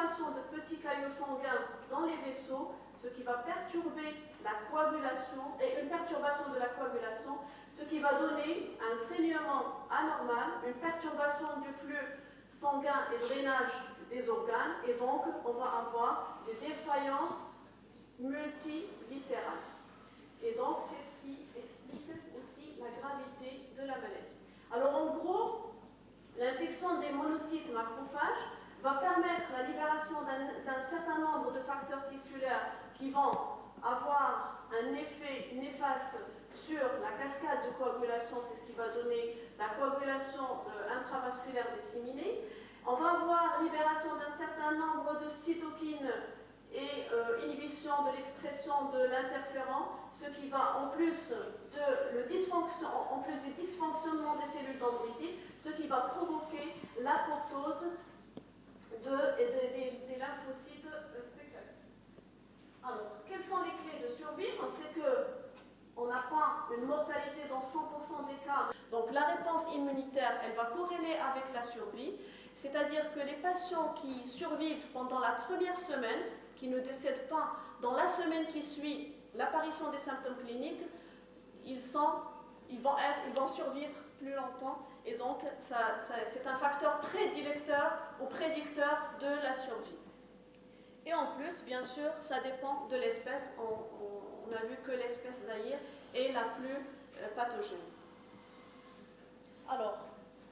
formation de petits caillots sanguins dans les vaisseaux, ce qui va perturber la coagulation et une perturbation de la coagulation, ce qui va donner un saignement anormal, une perturbation du flux sanguin et drainage des organes, et donc on va avoir des défaillances multiviscérales. Et donc c'est ce qui explique aussi la gravité de la maladie. Alors en gros, l'infection des monocytes macrophages va permettre la libération d'un certain nombre de facteurs tissulaires qui vont avoir un effet néfaste sur la cascade de coagulation, c'est ce qui va donner la coagulation intravasculaire disséminée. On va avoir libération d'un certain nombre de cytokines et inhibition de l'expression de l'interféron, ce qui va, en plus du dysfonctionnement des cellules dendritiques, ce qui va provoquer l'apoptose des lymphocytes stéclatifs. Alors, quelles sont les clés de survie? C'est qu'on n'a pas une mortalité dans 100% des cas. Donc, la réponse immunitaire, elle va corréler avec la survie, c'est-à-dire que les patients qui survivent pendant la première semaine, qui ne décèdent pas dans la semaine qui suit l'apparition des symptômes cliniques, ils vont survivre plus longtemps, et donc c'est un facteur prédilecteur ou prédicteur de la survie. Et en plus, bien sûr, ça dépend de l'espèce. On a vu que l'espèce Zaïre est la plus pathogène. Alors,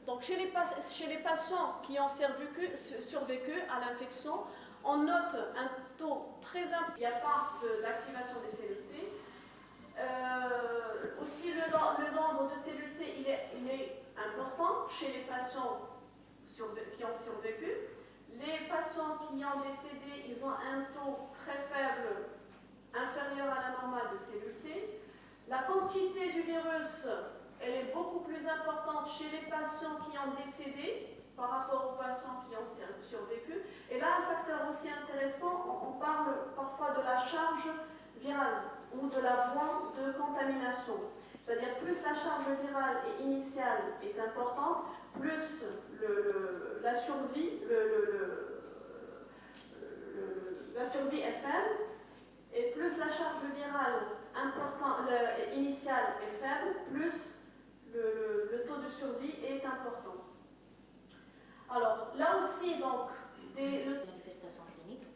donc chez les patients qui ont survécu à l'infection, on note un taux très important. Il n'y a pas d'activation des cellules T. Aussi, le nombre de cellules T il est important chez les patients qui ont survécu. Les patients qui ont décédé, ils ont un taux très faible, inférieur à la normale de cellules T. La quantité du virus, elle est beaucoup plus importante chez les patients qui ont décédé par rapport aux patients qui ont survécu. Et là, un facteur aussi intéressant, on parle parfois de la charge virale ou de la voie de contamination. C'est-à-dire plus la charge virale et initiale est importante, plus la survie est faible, et plus la charge virale initiale est faible, plus le taux de survie est important. Alors, là aussi, donc, des manifestations cliniques.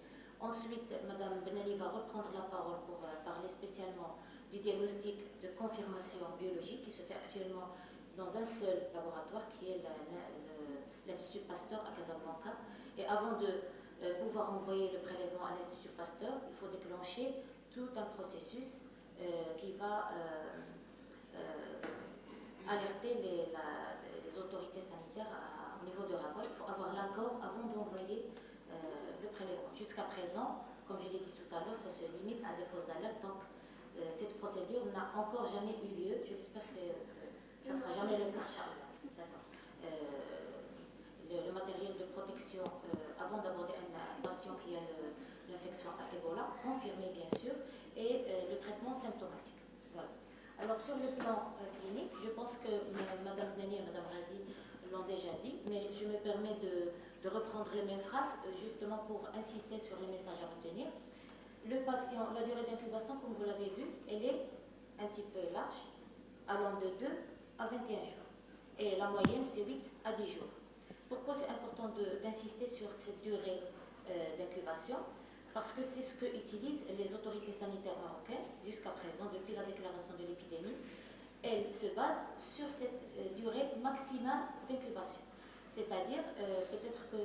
Ensuite, Mme Benali va reprendre la parole pour parler spécialement du diagnostic de confirmation biologique qui se fait actuellement dans un seul laboratoire qui est l'Institut Pasteur à Casablanca. Et avant de pouvoir envoyer le prélèvement à l'Institut Pasteur, il faut déclencher tout un processus qui va alerter les autorités sanitaires au niveau de Rabat. Il faut avoir l'accord avant d'envoyer le prélèvement. Jusqu'à présent, comme je l'ai dit tout à l'heure, ça se limite à des fausses alertes. Donc, cette procédure n'a encore jamais eu lieu. J'espère que ça ne sera jamais le cas. Le matériel de protection avant d'aborder un patient qui a l'infection à Ebola, confirmé bien sûr, et le traitement symptomatique. Voilà. Alors sur le plan clinique, je pense que Mme Nani et Mme Razi l'ont déjà dit, mais je me permets de reprendre les mêmes phrases justement pour insister sur les messages à retenir. Le patient, la durée d'incubation, comme vous l'avez vu, elle est un petit peu large, allant de 2 à 21 jours. Et la moyenne, c'est 8 à 10 jours. Pourquoi c'est important d'insister sur cette durée d'incubation? Parce que c'est ce que utilisent les autorités sanitaires marocaines jusqu'à présent, depuis la déclaration de l'épidémie. Elles se basent sur cette durée maximale d'incubation. C'est-à-dire, peut-être que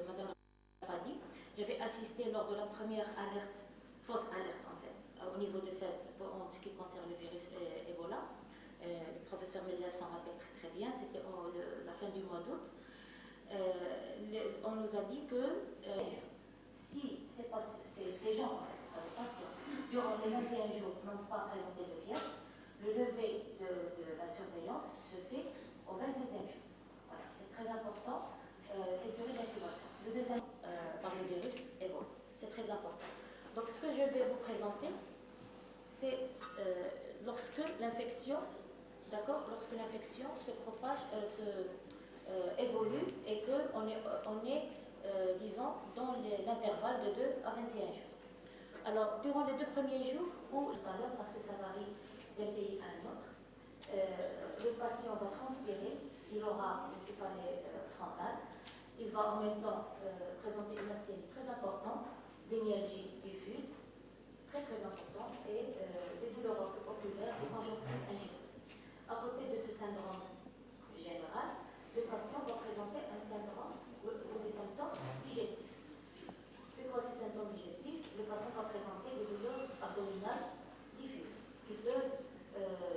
Mme n'a pas dit, j'avais assisté lors de la première alerte, fausse alerte en fait, au niveau de Fès, en ce qui concerne le virus Ebola. Le professeur Melia s'en rappelle très très bien, c'était la fin du mois d'août. On nous a dit que si ces gens, en fait, les patients, durant les 21 jours n'ont pas présenté de fièvre, le lever de la surveillance se fait au 22e jour. Voilà, c'est très important, cette durée d'incubation. Le deuxième par le virus Ebola, c'est très important. Donc ce que je vais vous présenter, c'est lorsque l'infection, d'accord, lorsque l'infection se propage, évolue et qu'on est disons, dans l'intervalle de 2 à 21 jours. Alors, durant les 2 premiers jours, ou parce que ça varie d'un pays à un autre, le patient va transpirer, il aura des céphalées frontales, il va en même temps présenter une asthénie très importante, des myalgies diffuses, très très importantes, et des douleurs oculaires et conjonctives ingénieuses. À côté de ce syndrome général, le patient va présenter un syndrome ou des symptômes digestifs. C'est quoi ces symptômes digestifs? Le patient va présenter des douleurs abdominales diffuses qui peuvent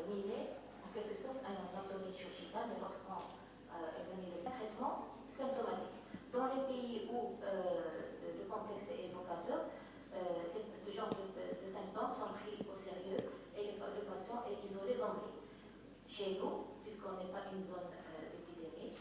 mimer en quelque sorte un anatomie chirurgicale, mais lorsqu'on examine le traitement symptomatique. Dans les pays où le contexte est évocateur, ce genre de symptômes sont pris au sérieux et le patient est isolé d'emblée. Chez nous, puisqu'on n'est pas une zone d'épidémie,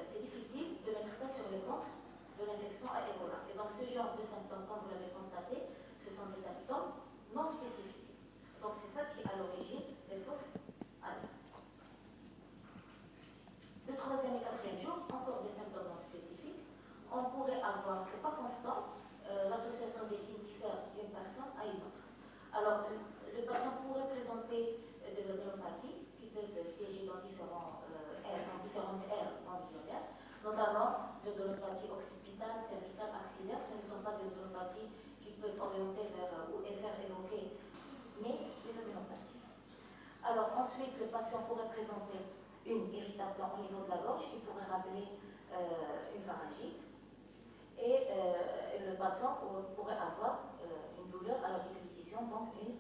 c'est difficile de mettre ça sur le compte de l'infection à Ebola. Et donc ce genre de symptômes, comme vous l'avez constaté, ce sont des symptômes non spécifiques. Donc c'est ça qui est à l'origine des fausses alertes. Le 3e et 4e jour, encore des symptômes non spécifiques. On pourrait avoir, c'est pas constant, l'association des signes diffère d'une personne à une autre. Alors, le patient pourrait présenter des adénopathies qui peuvent siéger dans différentes aires transillionnaires, notamment des adénopathies occipitales, cervicales, axillaires. Ce ne sont pas des adénopathies qui peuvent orienter vers ou faire évoquer, mais des adénopathies. Alors, ensuite, le patient pourrait présenter une irritation au niveau de la gorge qui pourrait rappeler une pharyngite. Et le patient pourrait avoir une douleur à la déglutition, donc une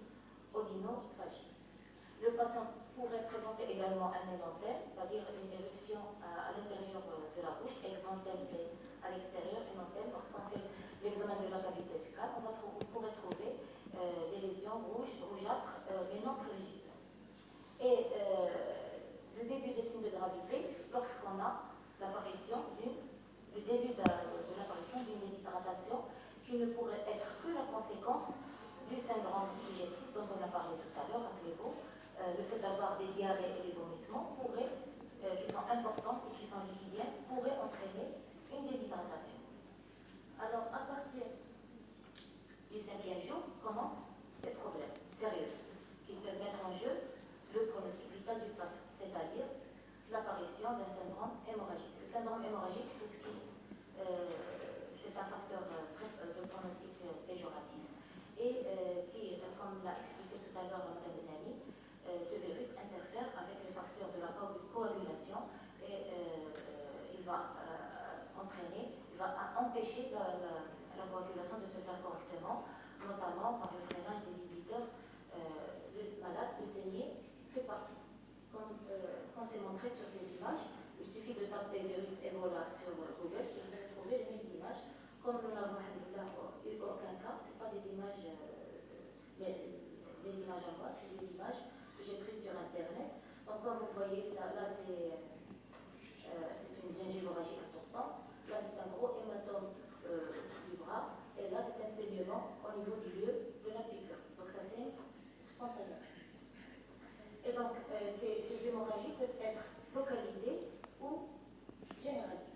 odynophagie. Le patient pourrait présenter également un énothèle, c'est-à-dire une éruption à l'intérieur de la bouche. Exanthèle, c'est à l'extérieur, énothèle. Lorsqu'on fait l'examen de la cavité buccale, on pourrait trouver des lésions rougeâtres, mais non prurigineuses. Et le début des signes de gravité, lorsqu'on a l'apparition le début de l'apparition d'une déshydratation qui ne pourrait être que la conséquence du syndrome digestif dont on a parlé tout à l'heure, rappelez-vous. Le fait d'avoir des diarrhées et des vomissements qui sont importantes et qui sont liquidiennes, pourrait entraîner une déshydratation. Alors, à partir du 5e jour, commencent des problèmes sérieux qui peuvent mettre en jeu le pronostic vital du patient, c'est-à-dire l'apparition d'un syndrome hémorragique. Le syndrome hémorragique, c'est un facteur de pronostic péjoratif et qui, comme l'a expliqué tout à l'heure Mme Benami, ce virus interfère avec le facteur de la coagulation et il va empêcher la coagulation de se faire correctement, notamment par le freinage des inhibiteurs. Le malade peut saigner que partout. Comme c'est montré sur ces images, il suffit de taper virus Ebola sur Google et vous allez trouver les mêmes images. Comme nous n'avons eu aucun cas, ce pas des images, les images en bas, c'est des images que j'ai prises sur Internet. Donc comme vous voyez, ça, là c'est une gingivorragie importante. Là c'est un gros hématome du bras. Et là c'est un saignement au niveau du lieu de la piqûre. Donc ça c'est spontané. Et donc ces hémorragies peuvent être localisées ou généralisées.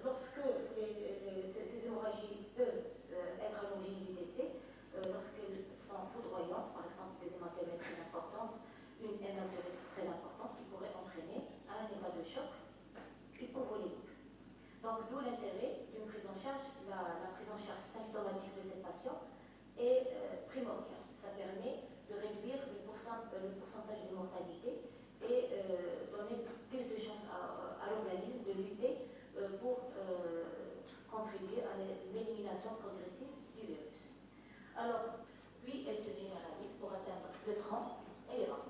Lorsque ces hémorragies peuvent être à l'origine du décès, lorsqu'elles sont foudroyantes, par exemple des hématèmes très importantes, une hématurie très importante qui pourrait entraîner un état de choc hypovolémique. Donc d'où l'intérêt d'une prise en charge, la prise en charge symptomatique de ces patients est primordiale. Ça permet de réduire le pourcentage de mortalité et donner plus de chances à l'organisme de lutter pour contribuer à l'élimination progressive du virus. Alors, puis elle se généralise pour atteindre le tronc et les reins.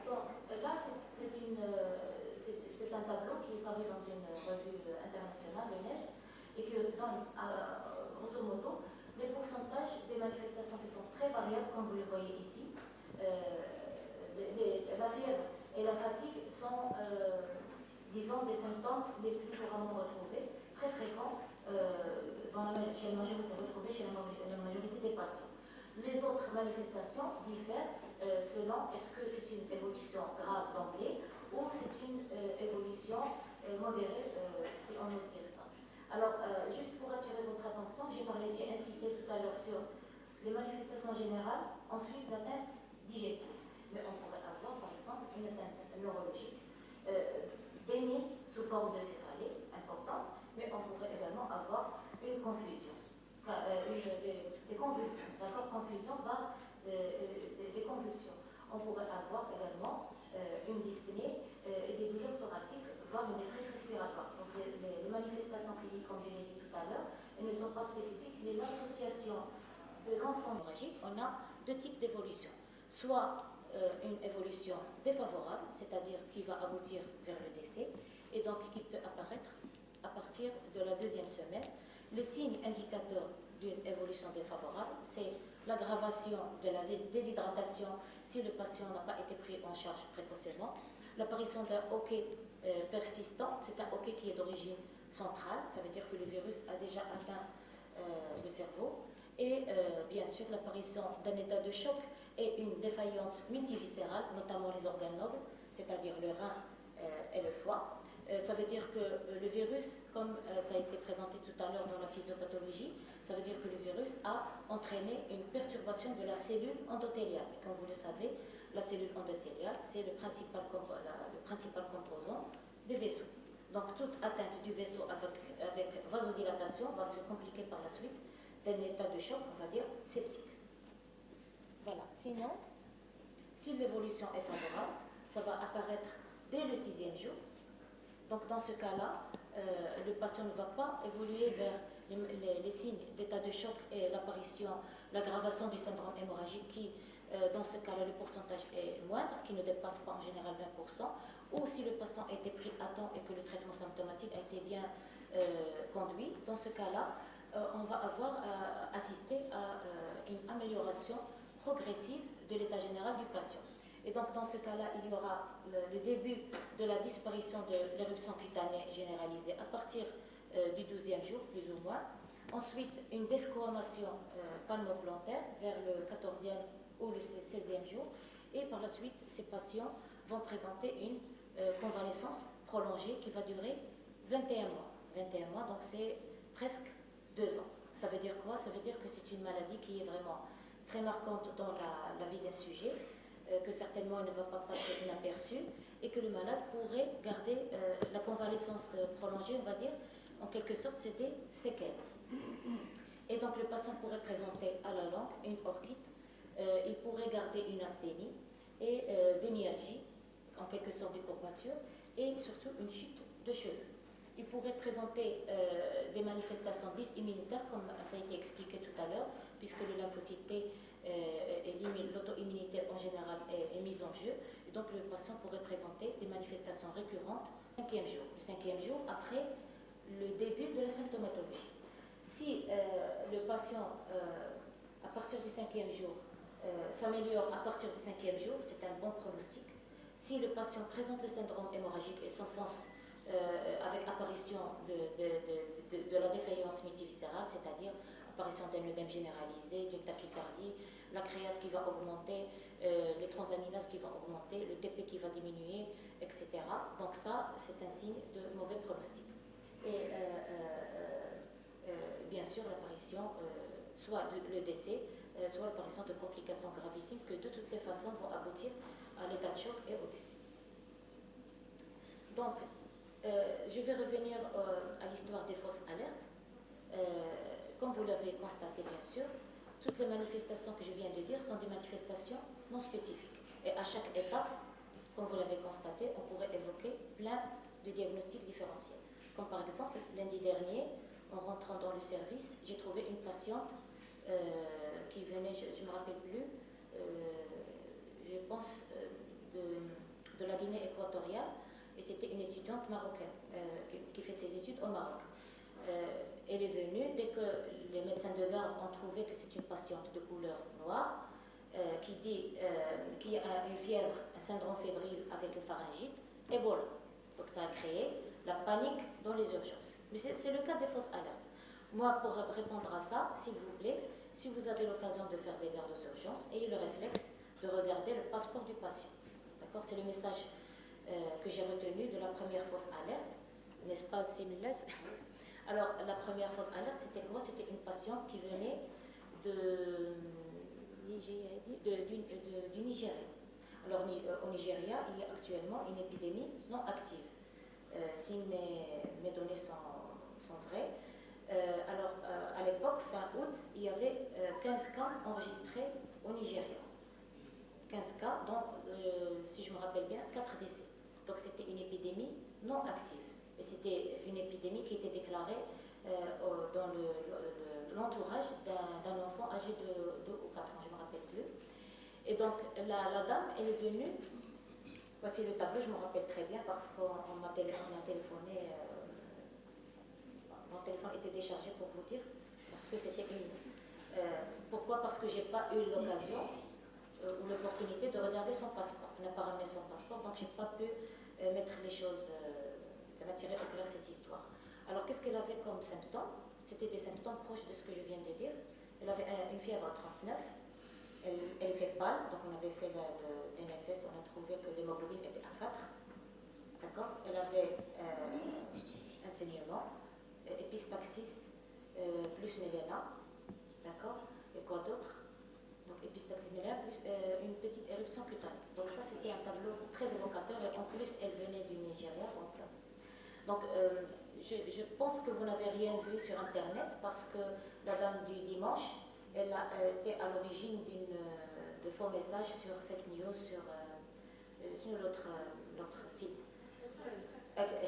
Donc là, c'est un tableau qui est paru dans une revue internationale de neige et qui donne, grosso modo, les pourcentages des manifestations qui sont très variables, comme vous le voyez ici. La fièvre et la fatigue sont, disons, des symptômes les plus couramment retrouvés, très fréquents chez la majorité des patients. Les autres manifestations diffèrent selon est-ce que c'est une évolution grave d'emblée ou c'est une évolution modérée, si on ose dire ça. Alors, juste pour attirer votre attention, j'ai insisté tout à l'heure sur les manifestations générales, ensuite les atteintes digestives. Mais on pourrait avoir, par exemple, une atteinte neurologique, bénigne sous forme de céphalée, importante, mais on pourrait également avoir une confusion, des convulsions, d'accord, confusion par des convulsions. On pourrait avoir également une dyspnée et des douleurs thoraciques, voire une détresse respiratoire. Donc les manifestations cliniques, comme je l'ai dit tout à l'heure, elles ne sont pas spécifiques, mais l'association de l'ensemble hémorragique, on a deux types d'évolution. Soit une évolution défavorable, c'est-à-dire qui va aboutir vers le décès, et donc qui peut apparaître à partir de la deuxième semaine. Les signes indicateurs d'une évolution défavorable, c'est l'aggravation de la déshydratation si le patient n'a pas été pris en charge précocement, l'apparition d'un hoquet persistant, c'est un hoquet qui est d'origine centrale, ça veut dire que le virus a déjà atteint le cerveau, et bien sûr l'apparition d'un état de choc et une défaillance multiviscérale, notamment les organes nobles, c'est-à-dire le rein et le foie. Ça veut dire que le virus, comme ça a été présenté tout à l'heure dans la physiopathologie, ça veut dire que le virus a entraîné une perturbation de la cellule endothéliale. Et comme vous le savez, la cellule endothéliale, c'est le principal composant des vaisseaux. Donc toute atteinte du vaisseau avec vasodilatation va se compliquer par la suite d'un état de choc, on va dire, septique. Voilà. Sinon, si l'évolution est favorable, ça va apparaître dès le 6e jour. Donc dans ce cas-là, le patient ne va pas évoluer vers les signes d'état de choc et l'aggravation du syndrome hémorragique qui, dans ce cas-là, le pourcentage est moindre, qui ne dépasse pas en général 20%, ou si le patient a été pris à temps et que le traitement symptomatique a été bien conduit, dans ce cas-là, on va avoir assisté à une amélioration progressive de l'état général du patient. Et donc, dans ce cas-là, il y aura le début de la disparition de l'éruption cutanée généralisée à partir du 12e jour, plus ou moins. Ensuite, une desquamation palmoplantaire vers le 14e ou le 16e jour. Et par la suite, ces patients vont présenter une convalescence prolongée qui va durer 21 mois. 21 mois, donc c'est presque 2 ans. Ça veut dire quoi? Ça veut dire que c'est une maladie qui est vraiment très marquante dans la vie d'un sujet, que certainement il ne va pas passer inaperçu, et que le malade pourrait garder la convalescence prolongée, on va dire, en quelque sorte, c'est des séquelles. Et donc le patient pourrait présenter à la langue une orchite, il pourrait garder une asthénie et des myalgies, en quelque sorte des courbatures, et surtout une chute de cheveux. Il pourrait présenter des manifestations dysimmunitaires, comme ça a été expliqué tout à l'heure, puisque le lymphocyte T élimine l'auto-immunité en général est mise en jeu. Et donc le patient pourrait présenter des manifestations récurrentes le 5e jour. Le 5e jour après le début de la symptomatologie. Si le patient, à partir du 5e jour, s'améliore à partir du 5e jour, c'est un bon pronostic. Si le patient présente le syndrome hémorragique et s'enfonce avec apparition de la défaillance multiviscérale, c'est-à-dire apparition d'un œdème généralisé, d'une tachycardie, la créate qui va augmenter, les transaminases qui vont augmenter, le TP qui va diminuer, etc. Donc ça, c'est un signe de mauvais pronostic. Et bien sûr, l'apparition, soit le décès, soit l'apparition de complications gravissimes que de toutes les façons vont aboutir à l'état de choc et au décès. Donc, je vais revenir à l'histoire des fausses alertes. Comme vous l'avez constaté, bien sûr, toutes les manifestations que je viens de dire sont des manifestations non spécifiques. Et à chaque étape, comme vous l'avez constaté, on pourrait évoquer plein de diagnostics différentiels. Comme par exemple, lundi dernier, en rentrant dans le service, j'ai trouvé une patiente qui venait, je ne me rappelle plus, je pense, de la Guinée équatoriale, et c'était une étudiante marocaine qui fait ses études au Maroc. Elle est venue, dès que les médecins de garde ont trouvé que c'est une patiente de couleur noire, qui a une fièvre, un syndrome fébrile avec une pharyngite, Ebola. Donc ça a créé la panique dans les urgences. Mais c'est le cas des fausses alertes. Moi, pour répondre à ça, s'il vous plaît, si vous avez l'occasion de faire des gardes aux urgences, ayez le réflexe de regarder le passeport du patient. D'accord? C'est le message que j'ai retenu de la première fausse alerte. n'est-ce pas, Similès? Alors, la première fausse alerte, c'était quoi? C'était une patiente qui venait du Nigeria. Alors, au Nigeria, il y a actuellement une épidémie non active. Si mes données sont vraies, à l'époque, fin août, il y avait 15 cas enregistrés au Nigeria. 15 cas, dont, si je me rappelle bien, 4 décès. Donc c'était une épidémie non active. Et c'était une épidémie qui était déclarée dans l'entourage d'un enfant âgé de 2 ou 4 ans, je ne me rappelle plus. Et donc la dame, elle est venue, voici le tableau, je me rappelle très bien parce qu'on m'a téléphoné, mon téléphone était déchargé pour vous dire, parce que c'était une... pourquoi? Parce que je n'ai pas eu l'occasion ou l'opportunité de regarder son passeport. Elle n'a pas ramené son passeport, donc je n'ai pas pu mettre les choses, ça m'a tiré au clair cette histoire. Alors qu'est-ce qu'elle avait comme symptômes? C'était des symptômes proches de ce que je viens de dire. Elle avait une fièvre à 39, elle était pâle, donc on avait fait le NFS, on a trouvé que l'hémoglobine était à 4. D'accord? Elle avait un saignement, épistaxis plus méléna, d'accord? Et quoi d'autre? Donc épistaxis méléna plus une petite éruption cutanée. Donc ça, c'était un tableau très évocateur, et en plus, elle venait du Nigeria. Donc je pense que vous n'avez rien vu sur Internet, parce que la dame du dimanche, elle a été à l'origine de faux messages sur Face News, sur l'autre site.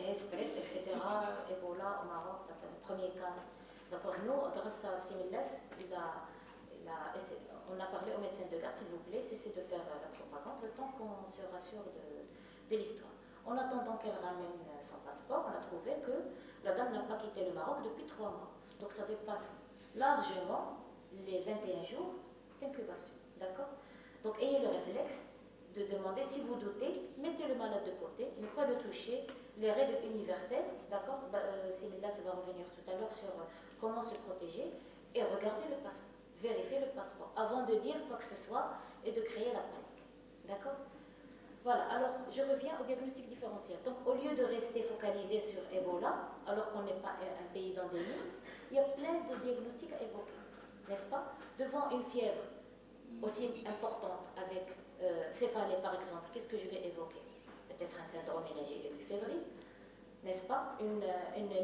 Express, etc., Ebola au Maroc, premier cas. D'accord, nous, grâce à Similès, on a parlé au médecin de garde, s'il vous plaît, cessez de faire la propagande, le temps qu'on se rassure de l'histoire. En attendant qu'elle ramène son passeport, on a trouvé que la dame n'a pas quitté le Maroc depuis 3 mois. Donc ça dépasse largement les 21 jours d'incubation. D'accord? Donc ayez le réflexe de demander, si vous doutez, mettez le malade de côté, ne pas le toucher, les règles universelles, d'accord, Simila, ça va revenir tout à l'heure sur comment se protéger, et regardez le passeport, vérifiez le passeport, avant de dire quoi que ce soit et de créer la panique. D'accord? Voilà, alors je reviens au diagnostic différentiel. Donc au lieu de rester focalisé sur Ebola, alors qu'on n'est pas un pays d'endémie, il y a plein de diagnostics à évoquer, n'est-ce pas? Devant une fièvre aussi importante avec céphalée par exemple, qu'est-ce que je vais évoquer? Peut-être un syndrome méningé aigu fébrile, n'est-ce pas? Une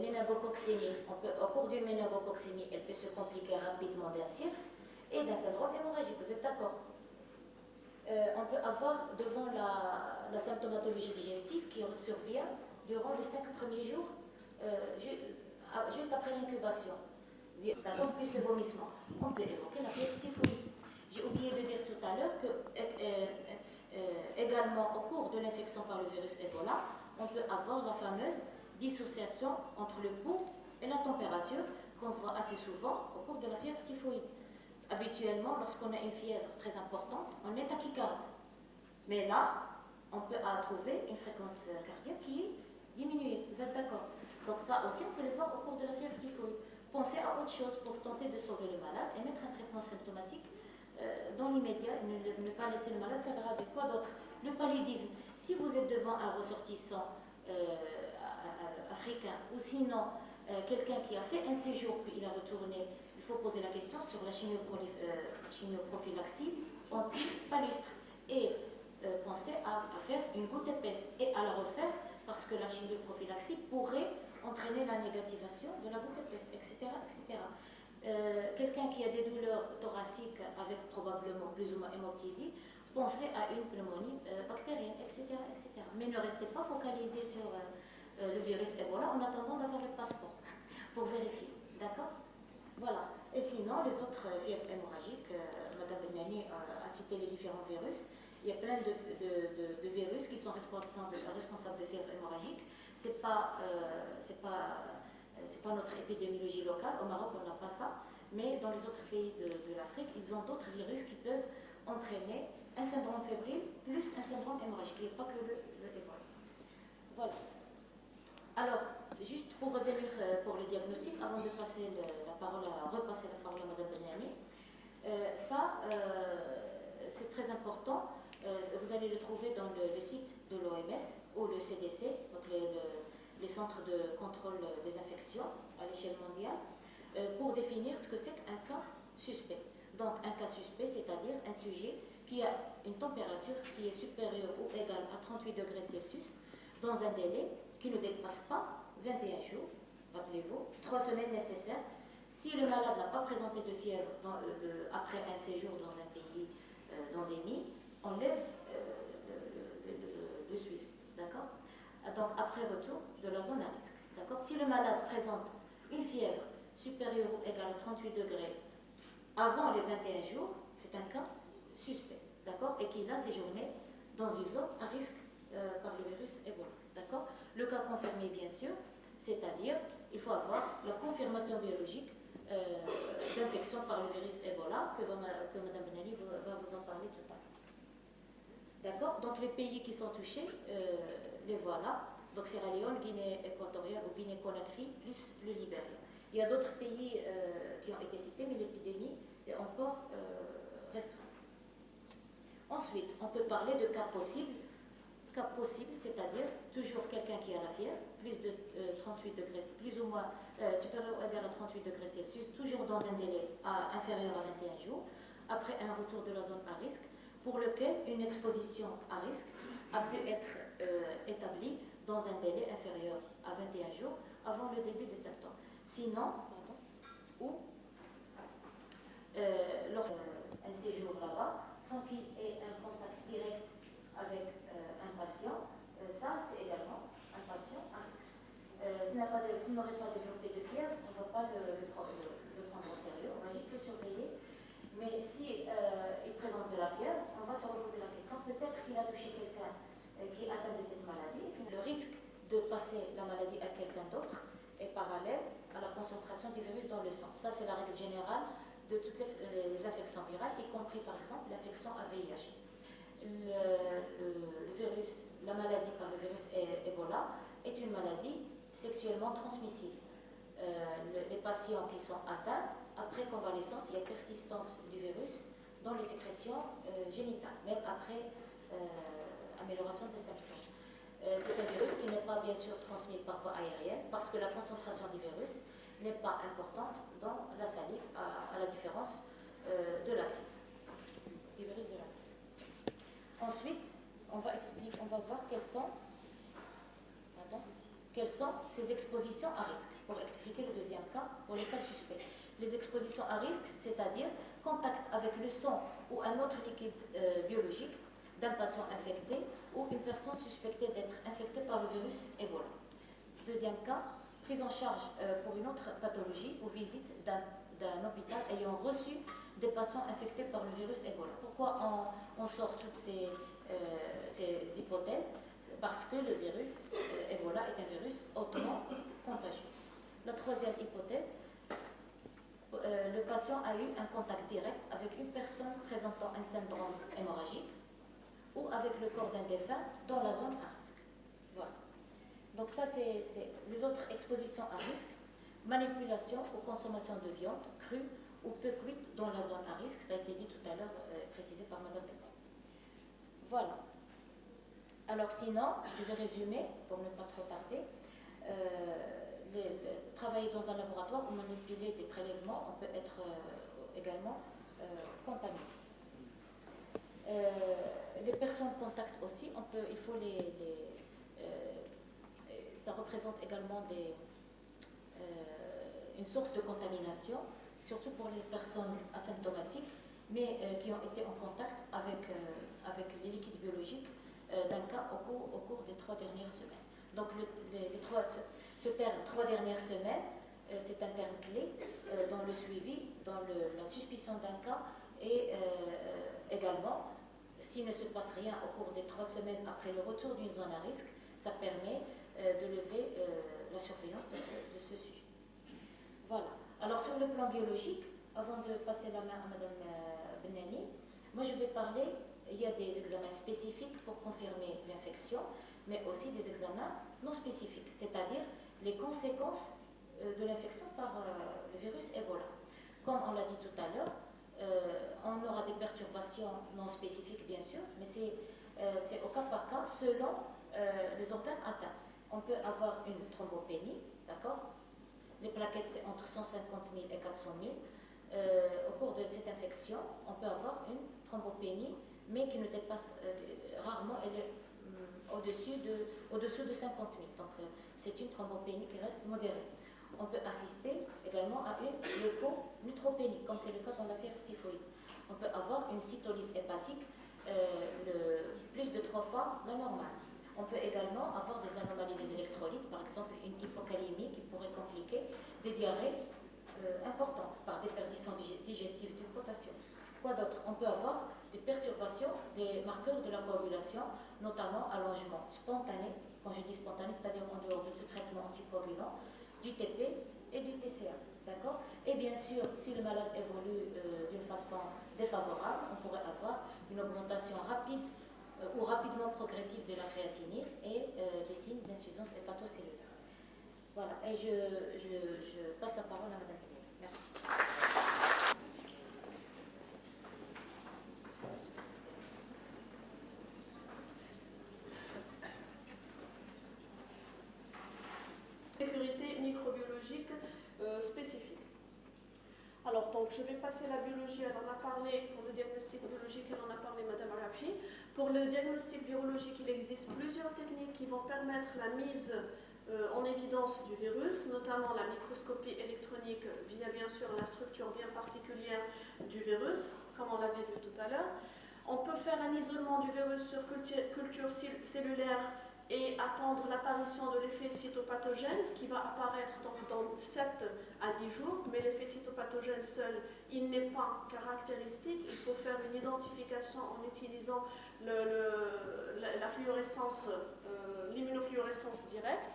méningococcémie. Au cours d'une méningococcémie, elle peut se compliquer rapidement d'un cirrhose et d'un syndrome hémorragique. Vous êtes d'accord? On peut avoir devant la symptomatologie digestive qui survient durant les 5 premiers jours, juste après l'incubation. D'accord, plus le vomissement. On peut évoquer la fièvre typhoïde. J'ai oublié de dire tout à l'heure que également au cours de l'infection par le virus Ebola, on peut avoir la fameuse dissociation entre le pouls et la température qu'on voit assez souvent au cours de la fièvre typhoïde. Habituellement, lorsqu'on a une fièvre très importante, on est tachycarde. Mais là, on peut trouver une fréquence cardiaque qui est diminuée. Vous êtes d'accord? Donc ça aussi, on peut le voir au cours de la fièvre typhoïde. Pensez à autre chose pour tenter de sauver le malade et mettre un traitement symptomatique dans l'immédiat, ne pas laisser le malade s'aggraver. Quoi d'autre? Le paludisme. Si vous êtes devant un ressortissant africain, ou sinon quelqu'un qui a fait un séjour puis il a retourné, il faut poser la question sur la chimioprophylaxie anti-palustre et penser à faire une goutte épaisse et à la refaire, parce que la chimioprophylaxie pourrait entraîner la négativation de la goutte épaisse, etc. etc. Quelqu'un qui a des douleurs thoraciques avec probablement plus ou moins hémoptysie, pensez à une pneumonie bactérienne, etc., etc. Mais ne restez pas focalisé sur le virus Ebola en attendant d'avoir le passeport pour vérifier. D'accord? Voilà. Et sinon, les autres fièvres hémorragiques, Mme Benani a cité les différents virus. Il y a plein de virus qui sont responsables de fièvres hémorragiques. C'est pas notre épidémiologie locale. Au Maroc, on n'a pas ça. Mais dans les autres pays de l'Afrique, ils ont d'autres virus qui peuvent entraîner un syndrome fébrile plus un syndrome hémorragique. Il n'y a pas que le Ebola. Voilà. Alors, juste pour revenir pour le diagnostic, avant de repasser la parole à Mme Benani, c'est très important. Vous allez le trouver dans le site de l'OMS ou le CDC, donc les centres de contrôle des infections à l'échelle mondiale, pour définir ce que c'est qu'un cas suspect. Donc un cas suspect, c'est-à-dire un sujet qui a une température qui est supérieure ou égale à 38 degrés Celsius dans un délai qui ne dépasse pas 21 jours, rappelez-vous, 3 semaines nécessaires. Si le malade n'a pas présenté de fièvre après un séjour dans un pays d'endémie, on lève le suivi, d'accord? Donc après retour de la zone à risque, d'accord? Si le malade présente une fièvre supérieure ou égale à 38 degrés avant les 21 jours, c'est un cas suspect, d'accord? Et qu'il a séjourné dans une zone à risque par le virus Ebola, d'accord? Le cas confirmé, bien sûr, c'est-à-dire il faut avoir la confirmation biologique d'infection par le virus Ebola, que Mme Benali va vous en parler tout à l'heure. D'accord? Donc les pays qui sont touchés, les voilà. Donc Sierra Leone, Guinée équatoriale ou Guinée-Conakry, plus le Libéria. Il y a d'autres pays qui ont été cités, mais l'épidémie est encore restreinte. Ensuite, on peut parler de cas possibles. Cas possible, c'est-à-dire toujours quelqu'un qui a la fièvre, plus de 38 degrés, plus ou moins supérieur ou égal à 38 degrés Celsius, toujours dans un délai inférieur à 21 jours, après un retour de la zone à risque, pour lequel une exposition à risque a pu être établie dans un délai inférieur à 21 jours avant le début de septembre. Sinon, ou lorsqu'un séjour là-bas, sans qu'il ait un contact direct avec un patient, ça c'est également un patient à risque. S'il n'aurait pas développé de fièvre, on ne va pas le prendre au sérieux, on va juste le surveiller. Mais si il présente de la fièvre, on va se reposer la question, peut-être qu'il a touché quelqu'un qui est atteint de cette maladie. Le risque de passer la maladie à quelqu'un d'autre est parallèle à la concentration du virus dans le sang. Ça c'est la règle générale de toutes les infections virales, y compris par exemple l'infection à VIH. Le virus, la maladie par le virus Ebola est une maladie sexuellement transmissible. Les patients qui sont atteints, après convalescence, il y a persistance du virus dans les sécrétions génitales, même après amélioration des symptômes. C'est un virus qui n'est pas bien sûr transmis par voie aérienne parce que la concentration du virus n'est pas importante dans la salive, à la différence de la grippe, du virus de la grippe. Ensuite, on va voir quelles sont ces expositions à risque, pour expliquer le deuxième cas, pour les cas suspects. Les expositions à risque, c'est-à-dire contact avec le sang ou un autre liquide biologique d'un patient infecté ou une personne suspectée d'être infectée par le virus Ebola. Deuxième cas, prise en charge pour une autre pathologie ou visite d'un hôpital ayant reçu des patients infectés par le virus Ebola. Pourquoi on sort toutes ces hypothèses? Parce que le virus Ebola est un virus hautement contagieux. La troisième hypothèse, le patient a eu un contact direct avec une personne présentant un syndrome hémorragique ou avec le corps d'un défunt dans la zone à risque. Voilà. Donc ça, c'est les autres expositions à risque, manipulation ou consommation de viande crue ou peu cuite dans la zone à risque, ça a été dit tout à l'heure, précisé par Mme Beppa. Voilà. Alors sinon, je vais résumer pour ne pas trop tarder. Travailler dans un laboratoire ou manipuler des prélèvements, on peut être également contaminé. Les personnes contact aussi, il faut ça représente également une source de contamination, surtout pour les personnes asymptomatiques, mais qui ont été en contact avec les liquides biologiques d'un cas au cours des 3 dernières semaines. Donc ce terme 3 dernières semaines, c'est un terme clé dans le suivi, dans la suspicion d'un cas et également, s'il ne se passe rien au cours des 3 semaines après le retour d'une zone à risque, ça permet de lever la surveillance de ce sujet. Voilà. Alors sur le plan biologique, avant de passer la main à Mme Benali, moi je vais parler, il y a des examens spécifiques pour confirmer l'infection, mais aussi des examens non spécifiques, c'est-à-dire les conséquences de l'infection par le virus Ebola. Comme on l'a dit tout à l'heure, on aura des perturbations non spécifiques bien sûr, mais c'est au cas par cas selon les organes atteints. on peut avoir une thrombopénie, d'accord? Les plaquettes, c'est entre 150 000 et 400 000. Au cours de cette infection, on peut avoir une thrombopénie, mais qui ne dépasse rarement, elle est au-dessous de 50 000. Donc, c'est une thrombopénie qui reste modérée. On peut assister également à une leuconeutropénie, comme c'est le cas dans la fièvre typhoïde. On peut avoir une cytolyse hépatique plus de 3 fois la normale. On peut également avoir des anomalies des électrolytes, par exemple une hypocalémie qui pourrait compliquer des diarrhées importantes par déperdition digestive du potassium. Quoi d'autre? On peut avoir des perturbations des marqueurs de la coagulation, notamment allongement spontané, quand je dis spontané, c'est-à-dire en dehors de tout traitement anticoagulant, du TP et du TCA. D'accord? Et bien sûr, si le malade évolue d'une façon défavorable, on pourrait avoir une augmentation rapide ou rapidement progressive de la créatinine et des signes d'insuffisance hépatocellulaire. Voilà, et je passe la parole à Mme Hélène. Merci. Sécurité microbiologique spécifique. Alors, donc, je vais passer la biologie, elle en a parlé, pour le diagnostic biologique, elle en a parlé, Madame Arabi. Pour le diagnostic virologique, il existe plusieurs techniques qui vont permettre la mise en évidence du virus, notamment la microscopie électronique via, bien sûr, la structure bien particulière du virus, comme on l'avait vu tout à l'heure. On peut faire un isolement du virus sur culture cellulaire et attendre l'apparition de l'effet cytopathogène qui va apparaître donc dans 7 à 10 jours, mais l'effet cytopathogène seul, il n'est pas caractéristique. Il faut faire une identification en utilisant la fluorescence, l'immunofluorescence directe.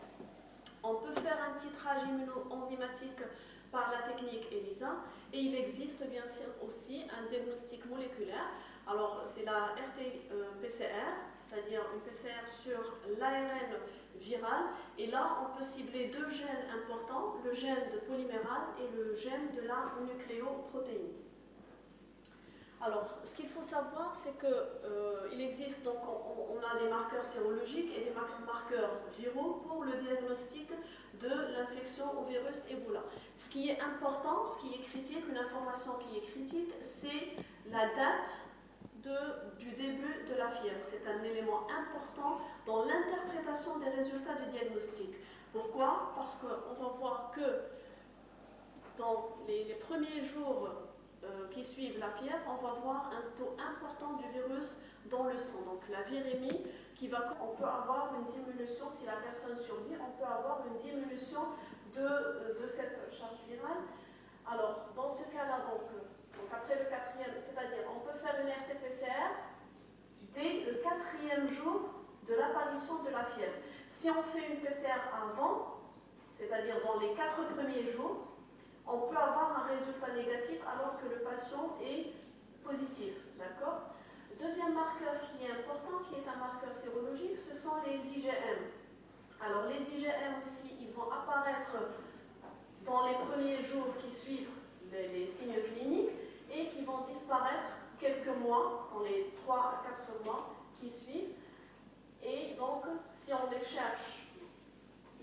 On peut faire un titrage immunoenzymatique par la technique ELISA et il existe bien sûr aussi un diagnostic moléculaire. Alors c'est la RT-PCR, c'est-à-dire une PCR sur l'ARN viral. Et là, on peut cibler 2 gènes importants, le gène de polymérase et le gène de la nucléoprotéine. Alors, ce qu'il faut savoir, c'est qu'il existe, donc, on a des marqueurs sérologiques et des marqueurs viraux pour le diagnostic de l'infection au virus Ebola. Ce qui est important, ce qui est critique, une information qui est critique, c'est la date du début de la fièvre. C'est un élément important dans l'interprétation des résultats du diagnostic. Pourquoi? Parce qu'on va voir que dans les premiers jours qui suivent la fièvre, on va voir un taux important du virus dans le sang. Donc la virémie, on peut avoir une diminution, si la personne survit, on peut avoir une diminution de cette charge virale. Alors, dans ce cas-là, donc après le 4e, c'est-à-dire on peut faire une RT-PCR dès le 4e jour de l'apparition de la fièvre. Si on fait une PCR avant, c'est-à-dire dans les 4 premiers jours, on peut avoir un résultat négatif alors que le patient est positif. D'accord? Deuxième marqueur qui est important, qui est un marqueur sérologique, ce sont les IgM. Alors les IgM aussi, ils vont apparaître dans les premiers jours qui suivent les signes cliniques et qui vont disparaître quelques mois, dans les 3 à 4 mois qui suivent. Et donc, si on les cherche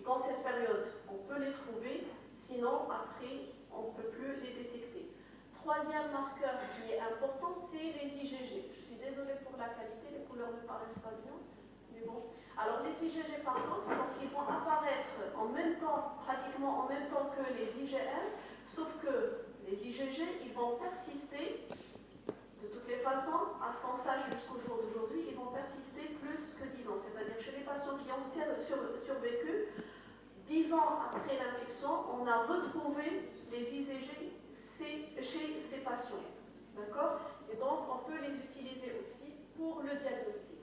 dans cette période, on peut les trouver, sinon après, on ne peut plus les détecter. Troisième marqueur qui est important, c'est les IgG. Je suis désolée pour la qualité, les couleurs ne paraissent pas bien, mais bon. Alors les IgG par contre, donc, ils vont apparaître en même temps, pratiquement en même temps que les IgM, sauf que les IgG, ils vont persister, de toutes les façons, à ce qu'on sache jusqu'au jour d'aujourd'hui, ils vont persister plus que 10 ans. C'est-à-dire chez les patients qui ont survécu, 10 ans après l'infection, on a retrouvé les IgG chez ces patients. D'accord? Et donc, on peut les utiliser aussi pour le diagnostic.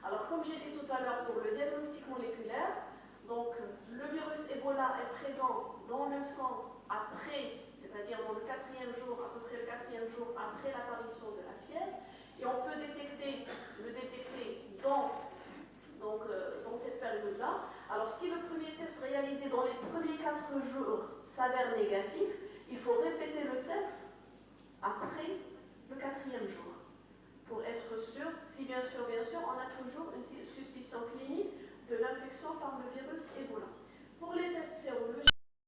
Alors, comme j'ai dit tout à l'heure, pour le diagnostic moléculaire, donc, le virus Ebola est présent dans le sang après, c'est-à-dire dans le 4e jour, à peu près le 4e jour après l'apparition de la fièvre, et on peut le détecter dans cette période-là. Alors, si le premier test réalisé dans les premiers 4 jours s'avère négatif, il faut répéter le test après le 4e jour pour être sûr, si bien sûr, on a toujours une suspicion clinique de l'infection par le virus Ebola.